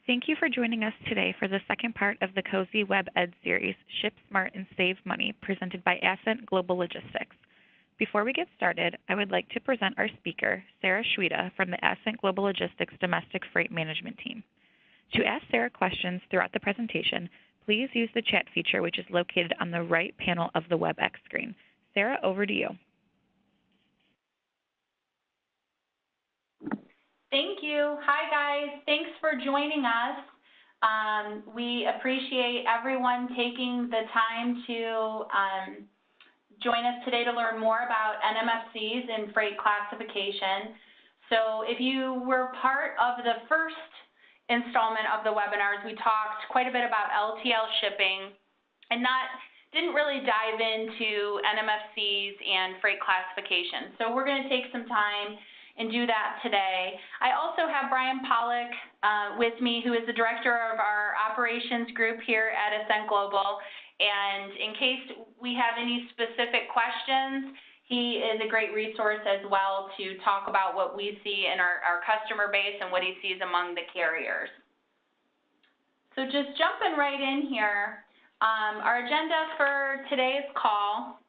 Thank you for joining us today for the second part of the COSE WebEd series, Ship Smart and Save Money, presented by Ascent Global Logistics. Before we get started, I would like to present our speaker, Sarah Schweda from the Ascent Global Logistics Domestic Freight Management Team. To ask Sarah questions throughout the presentation, please use the chat feature which is located on the right panel of the WebEx screen. Sarah, over to you. Thank you. Hi, guys. Thanks for joining us. We appreciate everyone taking the time to join us today to learn more about NMFCs and freight classification. So if you were part of the first installment of the webinars, we talked quite a bit about LTL shipping and didn't really dive into NMFCs and freight classification. So we're going to take some time and do that today. I also have Brian Pollock with me, who is the director of our operations group here at Ascent Global. And in case we have any specific questions, he is a great resource as well to talk about what we see in our customer base and what he sees among the carriers. So just jumping right in here, our agenda for today's call.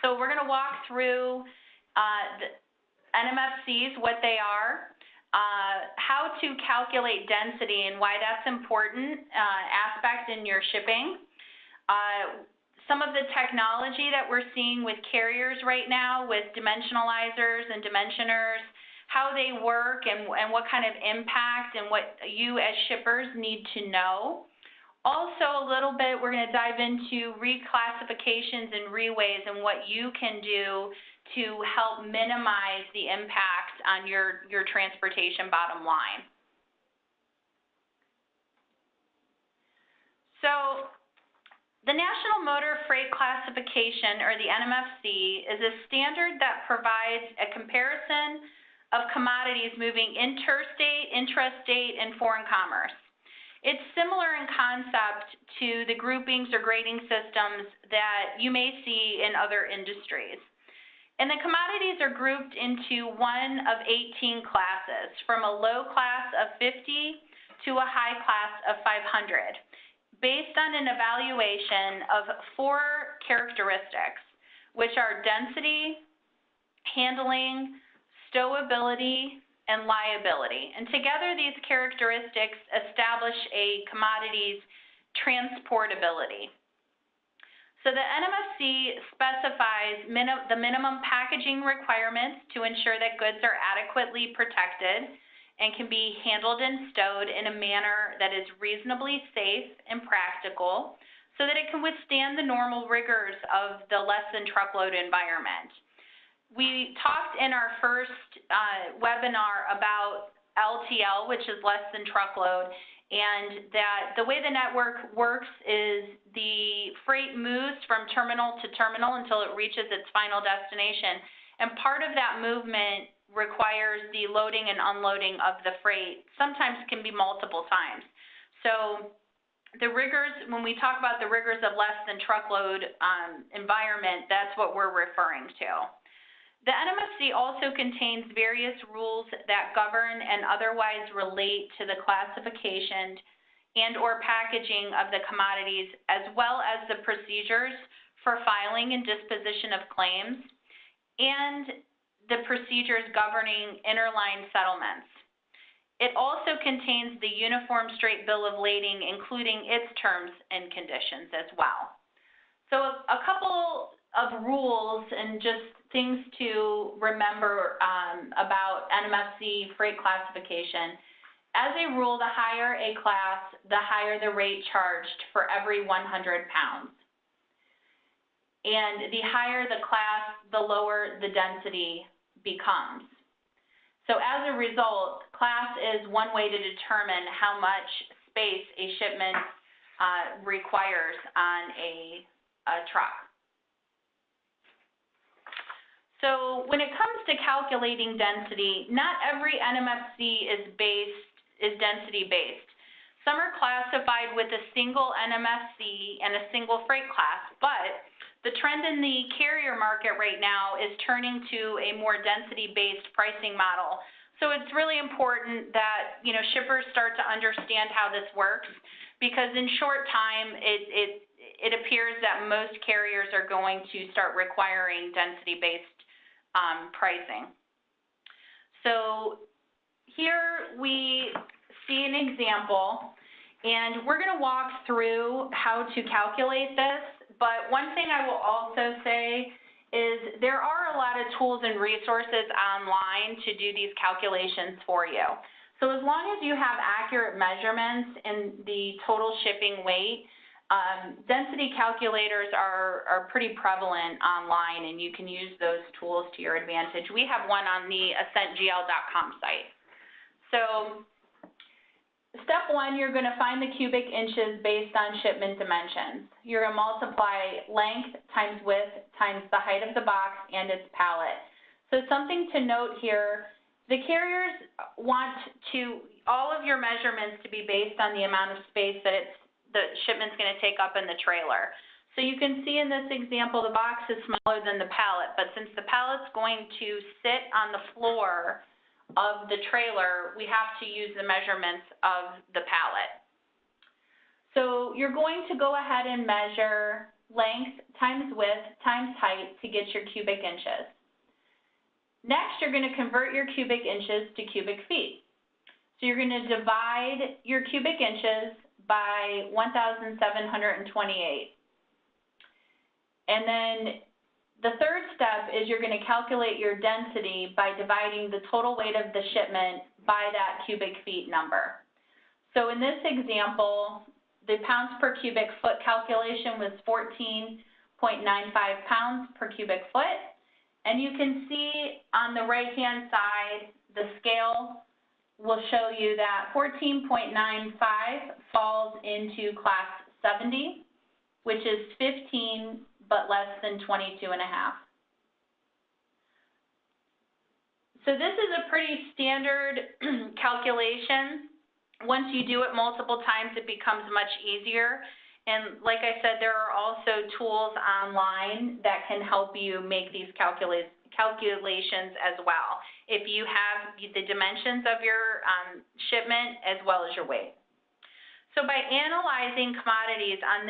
So we're going to walk through the NMFCs, what they are, how to calculate density and why that's important aspect in your shipping, some of the technology that we're seeing with carriers right now with dimensionalizers and dimensioners, how they work and what kind of impact and what you as shippers need to know. Also, a little bit, we're going to dive into reclassifications and reways and what you can do to help minimize the impact on your transportation bottom line. So the National Motor Freight Classification, or the NMFC, is a standard that provides a comparison of commodities moving interstate, intrastate, and foreign commerce. It's similar in concept to the groupings or grading systems that you may see in other industries. And the commodities are grouped into one of 18 classes, from a low class of 50 to a high class of 500, based on an evaluation of 4 characteristics, which are density, handling, stowability, and liability. And together, these characteristics establish a commodity's transportability. So the NMFC specifies the minimum packaging requirements to ensure that goods are adequately protected and can be handled and stowed in a manner that is reasonably safe and practical so that it can withstand the normal rigors of the less than truckload environment. We talked in our first webinar about LTL, which is less than truckload, and that the way the network works is the freight moves from terminal to terminal until it reaches its final destination. And part of that movement requires the loading and unloading of the freight, sometimes can be multiple times. So the rigors, when we talk about the rigors of less than truckload environment, that's what we're referring to. The NMFC also contains various rules that govern and otherwise relate to the classification and or packaging of the commodities, as well as the procedures for filing and disposition of claims, and the procedures governing interline settlements. It also contains the Uniform Straight Bill of Lading, including its terms and conditions as well. So a couple of rules and just things to remember about NMFC freight classification. As a rule, the higher a class, the higher the rate charged for every 100 pounds. And the higher the class, the lower the density becomes. So as a result, class is one way to determine how much space a shipment requires on a truck. So when it comes to calculating density, not every NMFC is density based. Some are classified with a single NMFC and a single freight class, but the trend in the carrier market right now is turning to a more density based pricing model. So it's really important that, you know, shippers start to understand how this works, because in short time, it appears that most carriers are going to start requiring density-based pricing. So here we see an example, and we're going to walk through how to calculate this, but one thing I will also say is there are a lot of tools and resources online to do these calculations for you. So as long as you have accurate measurements in the total shipping weight, density calculators are pretty prevalent online, and you can use those tools to your advantage. We have one on the ascentgl.com site. So step one, you're going to find the cubic inches based on shipment dimensions. You're going to multiply length times width times the height of the box and its pallet. So something to note here, the carriers want all of your measurements to be based on the amount of space that the shipment's going to take up in the trailer. So you can see in this example, the box is smaller than the pallet, but since the pallet's going to sit on the floor of the trailer, we have to use the measurements of the pallet. So you're going to go ahead and measure length times width times height to get your cubic inches. Next, you're going to convert your cubic inches to cubic feet. So you're going to divide your cubic inches by 1,728. And then the third step is you're going to calculate your density by dividing the total weight of the shipment by that cubic feet number. So in this example, the pounds per cubic foot calculation was 14.95 pounds per cubic foot. And you can see on the right-hand side, the scale will show you that 14.95 falls into class 70, which is 15 but less than 22.5. So this is a pretty standard calculation. Once you do it multiple times, it becomes much easier. And like I said, there are also tools online that can help you make these calculations as well, if you have the dimensions of your shipment as well as your weight. So by analyzing commodities on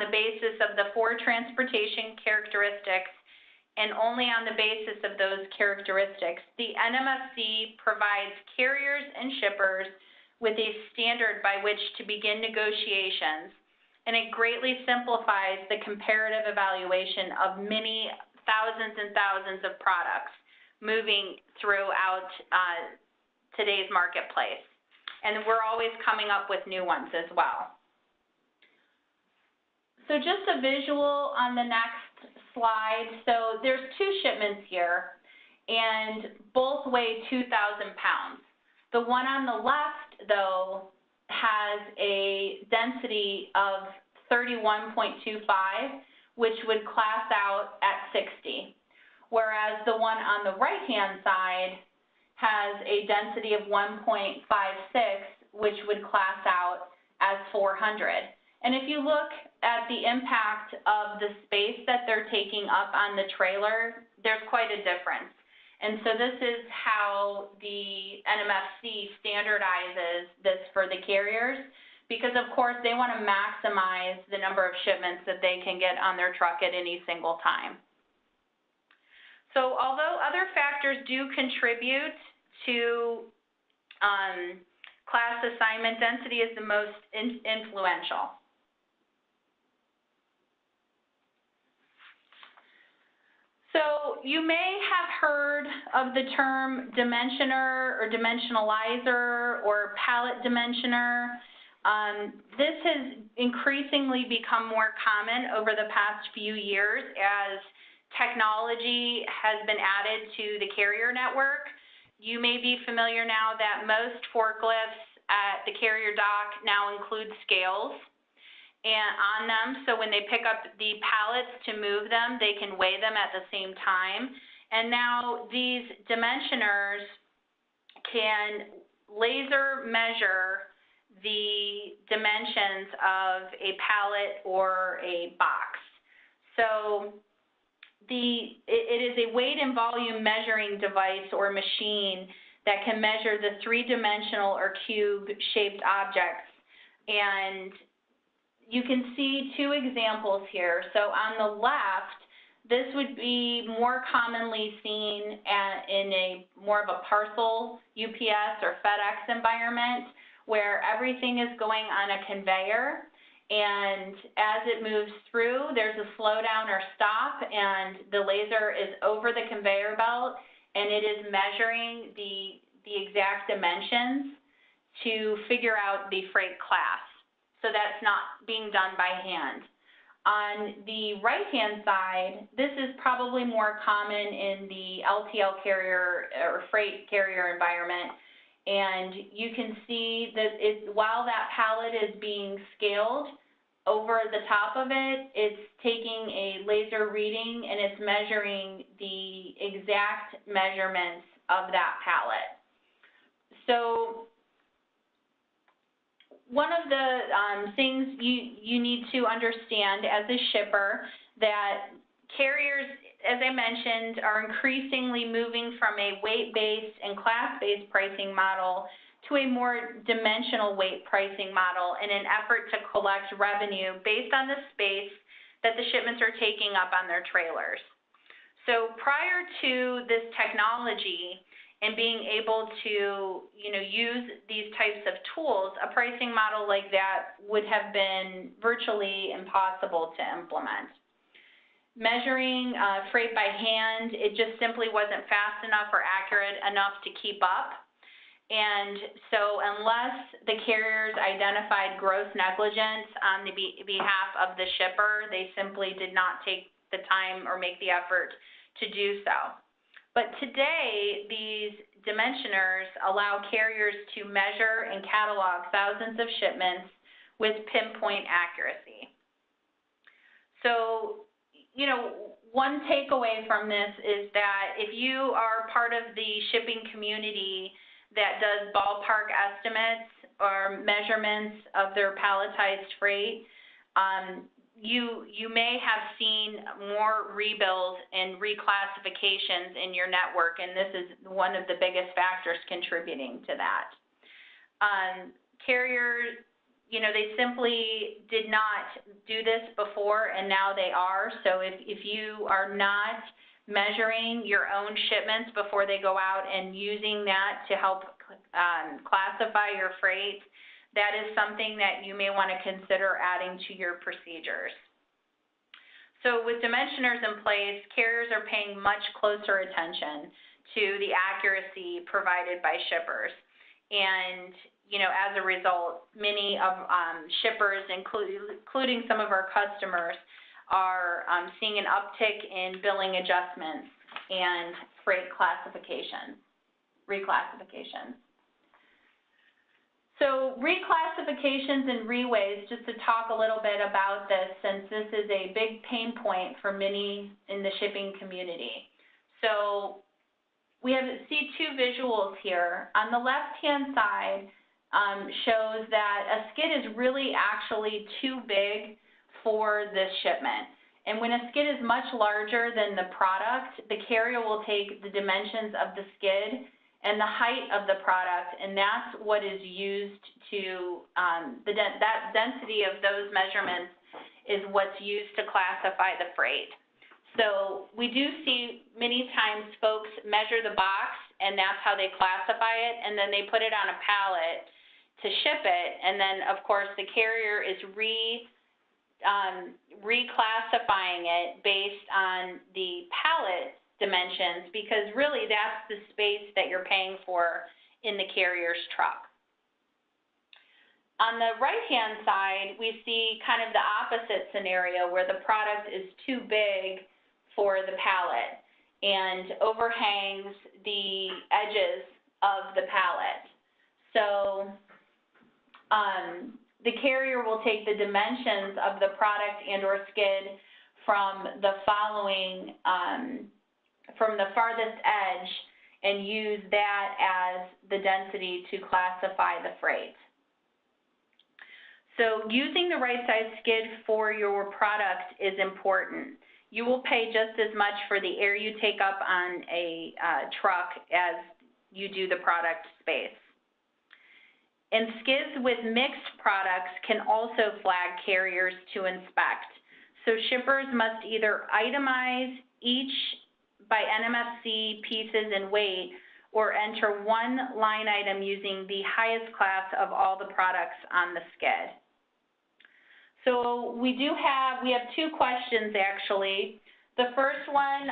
the basis of the 4 transportation characteristics and only on the basis of those characteristics, the NMFC provides carriers and shippers with a standard by which to begin negotiations, and it greatly simplifies the comparative evaluation of many thousands and thousands of products moving throughout today's marketplace. And we're always coming up with new ones as well. So just a visual on the next slide. So there's 2 shipments here, and both weigh 2,000 pounds. The one on the left, though, has a density of 31.25, which would class out at 60, whereas the one on the right-hand side has a density of 1.56, which would class out as 400. And if you look at the impact of the space that they're taking up on the trailer, there's quite a difference. And so this is how the NMFC standardizes this for the carriers, because of course they want to maximize the number of shipments that they can get on their truck at any single time. So although other factors do contribute to class assignment, density is the most influential. So you may have heard of the term dimensioner or dimensionalizer or pallet dimensioner. This has increasingly become more common over the past few years as technology has been added to the carrier network. You may be familiar now that most forklifts at the carrier dock now include scales on them, so when they pick up the pallets to move them, they can weigh them at the same time. And now these dimensioners can laser measure the dimensions of a pallet or a box. So it is a weight and volume measuring device or machine that can measure the three-dimensional or cube-shaped objects. And you can see two examples here. So on the left, this would be more commonly seen in a more of a parcel UPS or FedEx environment where everything is going on a conveyor, and as it moves through, there's a slowdown or stop, and the laser is over the conveyor belt, and it is measuring the exact dimensions to figure out the freight class. So that's not being done by hand. On the right-hand side, this is probably more common in the LTL carrier or freight carrier environment, and you can see that while that pallet is being scaled, over the top of it, it's taking a laser reading and it's measuring the exact measurements of that pallet. So one of the things you need to understand as a shipper, that carriers, as I mentioned, are increasingly moving from a weight-based and class-based pricing model to a more dimensional weight pricing model in an effort to collect revenue based on the space that the shipments are taking up on their trailers. So prior to this technology and being able to, use these types of tools, a pricing model like that would have been virtually impossible to implement. Measuring freight by hand, it just simply wasn't fast enough or accurate enough to keep up. And so unless the carriers identified gross negligence on the behalf of the shipper, they simply did not take the time or make the effort to do so. But today, these dimensioners allow carriers to measure and catalog thousands of shipments with pinpoint accuracy. So, one takeaway from this is that if you are part of the shipping community that does ballpark estimates or measurements of their palletized freight, you may have seen more rebills and reclassifications in your network, and this is one of the biggest factors contributing to that. Carriers, they simply did not do this before, and now they are. So if you are not measuring your own shipments before they go out and using that to help classify your freight, that is something that you may want to consider adding to your procedures. So with dimensioners in place, carriers are paying much closer attention to the accuracy provided by shippers. And, as a result, many of shippers, including some of our customers, are seeing an uptick in billing adjustments and freight reclassifications. So reclassifications and reways, just to talk a little bit about this, since this is a big pain point for many in the shipping community. So we see two visuals here. On the left-hand side shows that a skid is really actually too big for this shipment. And when a skid is much larger than the product, the carrier will take the dimensions of the skid and the height of the product, and that's what is used to, that density of those measurements is what's used to classify the freight. So we do see many times folks measure the box, and that's how they classify it, and then they put it on a pallet to ship it, and then, of course, the carrier is reclassifying it based on the pallet dimensions, because really that's the space that you're paying for in the carrier's truck. On the right-hand side, we see kind of the opposite scenario where the product is too big for the pallet and overhangs the edges of the pallet. So the carrier will take the dimensions of the product and or skid from the following, from the farthest edge, and use that as the density to classify the freight. So using the right size skid for your product is important. You will pay just as much for the air you take up on a truck as you do the product space. And skids with mixed products can also flag carriers to inspect. So shippers must either itemize each by NMFC pieces and weight, or enter one line item using the highest class of all the products on the skid. So we have two questions actually. The first one,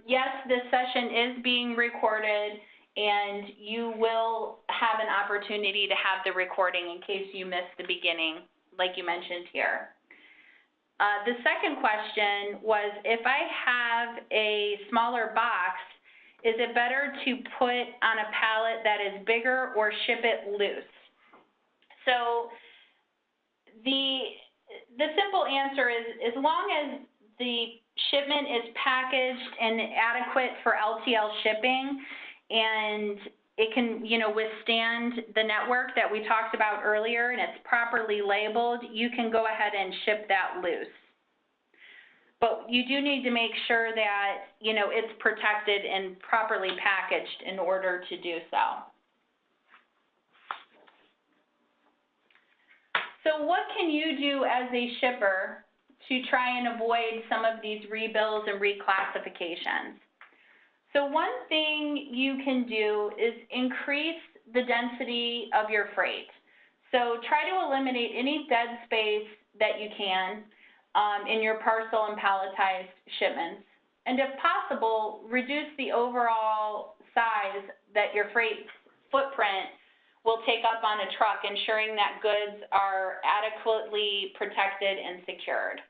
yes, this session is being recorded, and you will have an opportunity to have the recording in case you missed the beginning, like you mentioned here. The second question was, if I have a smaller box, is it better to put on a pallet that is bigger or ship it loose? So the simple answer is, as long as the shipment is packaged and adequate for LTL shipping, and it can, withstand the network that we talked about earlier, and it's properly labeled, you can go ahead and ship that loose. But you do need to make sure that, it's protected and properly packaged in order to do so. So what can you do as a shipper to try and avoid some of these rebills and reclassifications? So one thing you can do is increase the density of your freight. So try to eliminate any dead space that you can in your parcel and palletized shipments. And if possible, reduce the overall size that your freight footprint will take up on a truck, ensuring that goods are adequately protected and secured.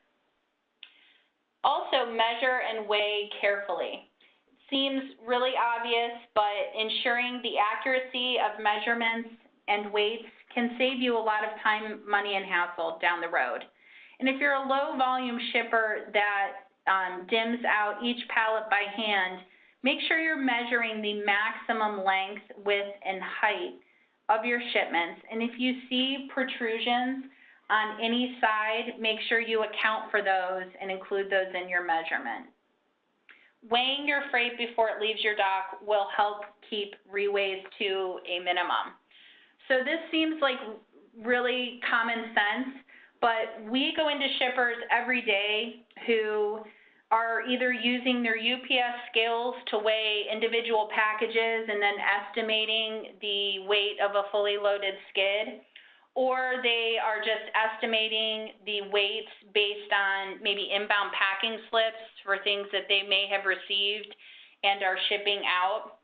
Also, measure and weigh carefully. Seems really obvious, but ensuring the accuracy of measurements and weights can save you a lot of time, money, and hassle down the road. And if you're a low volume shipper that dims out each pallet by hand, make sure you're measuring the maximum length, width, and height of your shipments. And if you see protrusions on any side, make sure you account for those and include those in your measurement. Weighing your freight before it leaves your dock will help keep reweighs to a minimum. So this seems like really common sense, but we go into shippers every day who are either using their UPS scales to weigh individual packages and then estimating the weight of a fully loaded skid, or they are just estimating the weights based on maybe inbound packing slips for things that they may have received and are shipping out.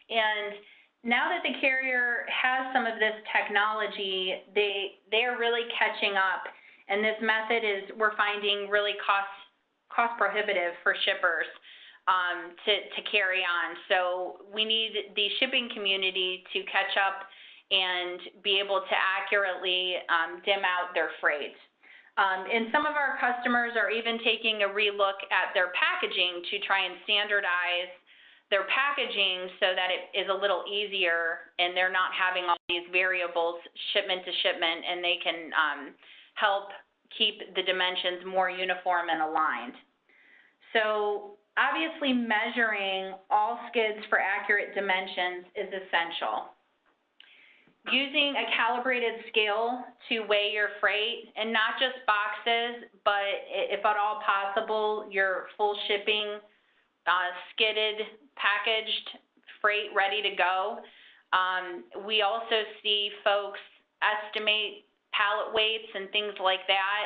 And now that the carrier has some of this technology, they are really catching up, and this method is, we're finding, really cost prohibitive for shippers to carry on. So we need the shipping community to catch up and be able to accurately dim out their freight. And some of our customers are even taking a relook at their packaging to try and standardize their packaging so that it is a little easier and they're not having all these variables shipment to shipment, and they can help keep the dimensions more uniform and aligned. So obviously measuring all skids for accurate dimensions is essential. Using a calibrated scale to weigh your freight, and not just boxes, but if at all possible, your full shipping, skidded, packaged freight ready to go. We also see folks estimate pallet weights and things like that,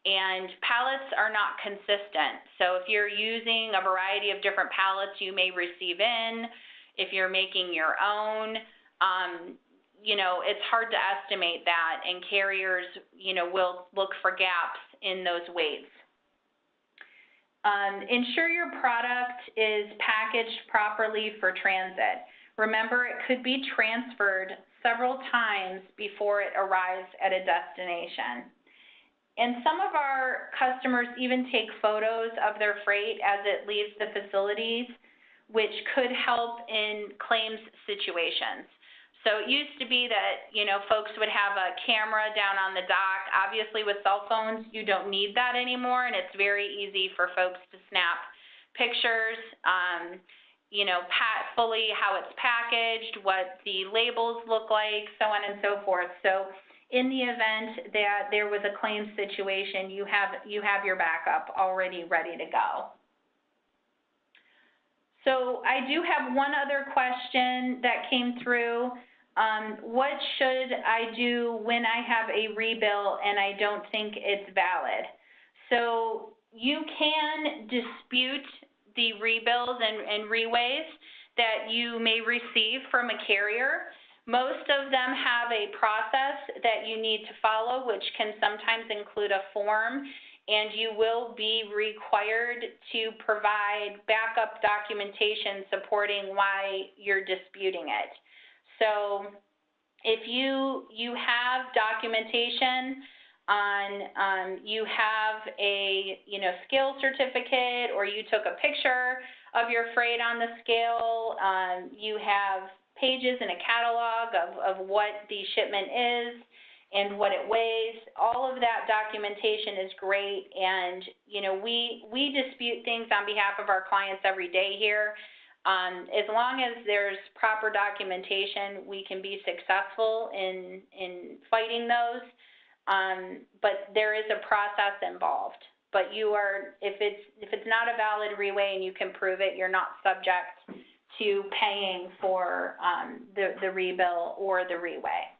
and pallets are not consistent. So if you're using a variety of different pallets you may receive in, if you're making your own, it's hard to estimate that, and carriers, will look for gaps in those weights. Ensure your product is packaged properly for transit. Remember, it could be transferred several times before it arrives at a destination. And some of our customers even take photos of their freight as it leaves the facilities, which could help in claims situations. So it used to be that, folks would have a camera down on the dock. Obviously, with cell phones, you don't need that anymore, and it's very easy for folks to snap pictures. you know, fully how it's packaged, what the labels look like, so on and so forth. So in the event that there was a claim situation, you have your backup already ready to go. So I do have one other question that came through. What should I do when I have a rebill and I don't think it's valid? So you can dispute the rebills and reways that you may receive from a carrier. Most of them have a process that you need to follow, which can sometimes include a form, and you will be required to provide backup documentation supporting why you're disputing it. So if you have documentation on, you have a, you know, scale certificate, or you took a picture of your freight on the scale, you have pages in a catalog of what the shipment is and what it weighs, all of that documentation is great. And, you know, we dispute things on behalf of our clients every day here. As long as there's proper documentation, we can be successful in fighting those. But there is a process involved. But you are, if it's not a valid reway and you can prove it, you're not subject to paying for the rebill or the reway.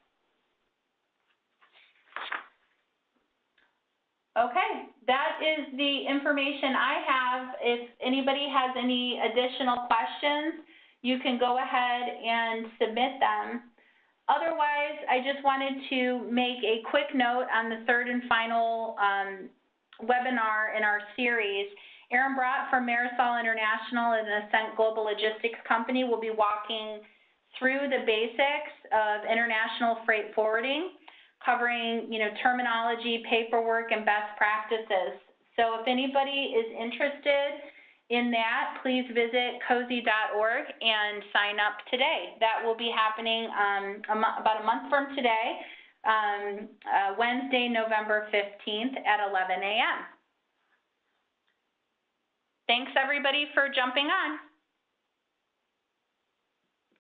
Okay, that is the information I have. If anybody has any additional questions, you can go ahead and submit them. Otherwise, I just wanted to make a quick note on the third and final webinar in our series. Aaron Brott from Marisol International and Ascent Global Logistics Company will be walking through the basics of international freight forwarding, covering, you know, terminology, paperwork, and best practices. So if anybody is interested in that, please visit COSE.org and sign up today. That will be happening about a month from today, Wednesday, November 15th at 11 a.m. Thanks, everybody, for jumping on.